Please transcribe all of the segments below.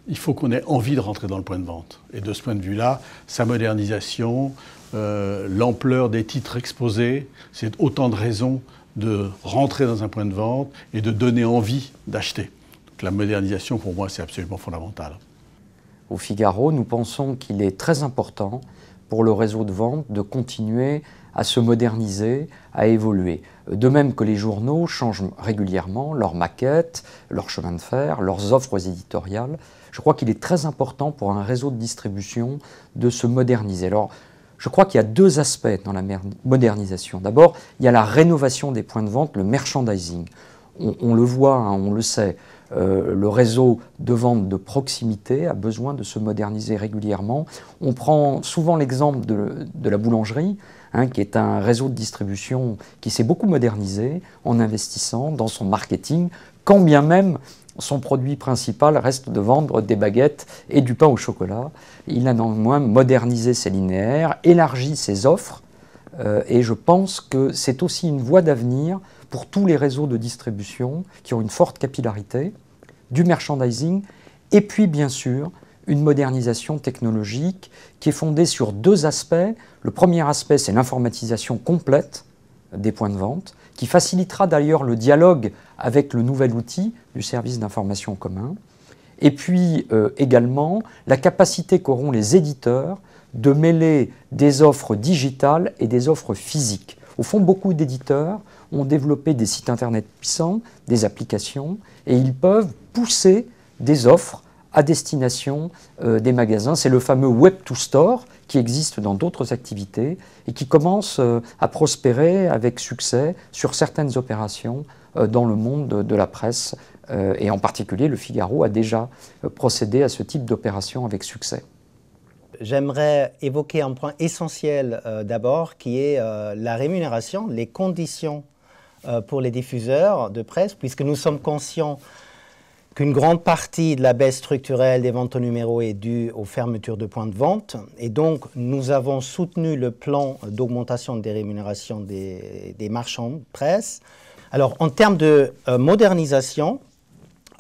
il faut qu'on ait envie de rentrer dans le point de vente. Et de ce point de vue-là, sa modernisation, l'ampleur des titres exposés, c'est autant de raisons de rentrer dans un point de vente et de donner envie d'acheter. Donc la modernisation, pour moi, c'est absolument fondamental. Au Figaro, nous pensons qu'il est très important pour le réseau de vente de continuer à se moderniser, à évoluer. De même que les journaux changent régulièrement leurs maquettes, leur chemin de fer, leurs offres éditoriales, je crois qu'il est très important pour un réseau de distribution de se moderniser. Alors, je crois qu'il y a deux aspects dans la modernisation. D'abord, il y a la rénovation des points de vente, le merchandising. On le voit, hein, on le sait, le réseau de vente de proximité a besoin de se moderniser régulièrement. On prend souvent l'exemple de la boulangerie, hein, qui est un réseau de distribution qui s'est beaucoup modernisé en investissant dans son marketing, quand bien même son produit principal reste de vendre des baguettes et du pain au chocolat. Il a néanmoins modernisé ses linéaires, élargi ses offres, et je pense que c'est aussi une voie d'avenir pour tous les réseaux de distribution qui ont une forte capillarité, du merchandising, et puis bien sûr une modernisation technologique qui est fondée sur deux aspects. Le premier aspect, c'est l'informatisation complète des points de vente, qui facilitera d'ailleurs le dialogue avec le nouvel outil du service d'information commun. Et puis également la capacité qu'auront les éditeurs de mêler des offres digitales et des offres physiques. Au fond, beaucoup d'éditeurs ont développé des sites internet puissants, des applications, et ils peuvent pousser des offres à destination des magasins. C'est le fameux Web to Store qui existe dans d'autres activités et qui commence à prospérer avec succès sur certaines opérations dans le monde de la presse. Et en particulier, le Figaro a déjà procédé à ce type d'opération avec succès. J'aimerais évoquer un point essentiel d'abord, qui est la rémunération, les conditions pour les diffuseurs de presse, puisque nous sommes conscients qu'une grande partie de la baisse structurelle des ventes au numéro est due aux fermetures de points de vente. Et donc, nous avons soutenu le plan d'augmentation des rémunérations des marchands de presse. Alors, en termes de modernisation,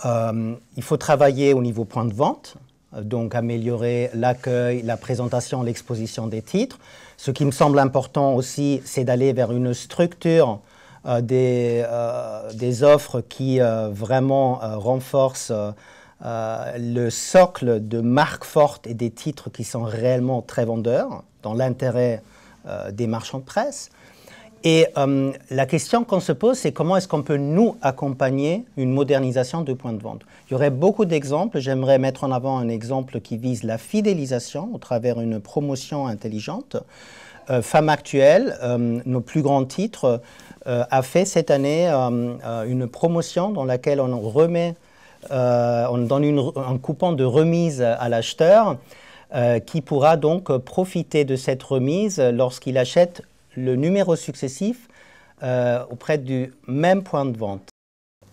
il faut travailler au niveau point de vente, donc améliorer l'accueil, la présentation, l'exposition des titres. Ce qui me semble important aussi, c'est d'aller vers une structure des offres qui vraiment renforcent le socle de marques fortes et des titres qui sont réellement très vendeurs dans l'intérêt des marchands de presse. Et la question qu'on se pose, c'est comment est-ce qu'on peut nous accompagner une modernisation de points de vente. Il y aurait beaucoup d'exemples. J'aimerais mettre en avant un exemple qui vise la fidélisation au travers d'une promotion intelligente. Femme Actuelle, nos plus grands titres, a fait cette année une promotion dans laquelle on remet, on donne un coupon de remise à l'acheteur qui pourra donc profiter de cette remise lorsqu'il achète le numéro successif auprès du même point de vente.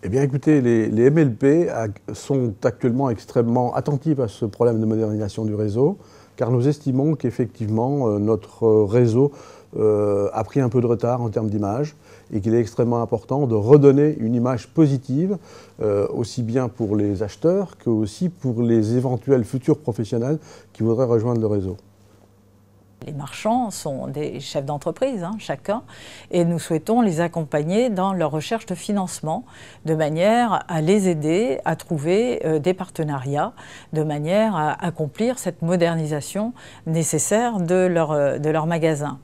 Eh bien écoutez, les MLP sont actuellement extrêmement attentifs à ce problème de modernisation du réseau, car nous estimons qu'effectivement notre réseau a pris un peu de retard en termes d'image et qu'il est extrêmement important de redonner une image positive, aussi bien pour les acheteurs que aussi pour les éventuels futurs professionnels qui voudraient rejoindre le réseau. Les marchands sont des chefs d'entreprise, hein, chacun, et nous souhaitons les accompagner dans leur recherche de financement, de manière à les aider à trouver des partenariats, de manière à accomplir cette modernisation nécessaire de leur magasin.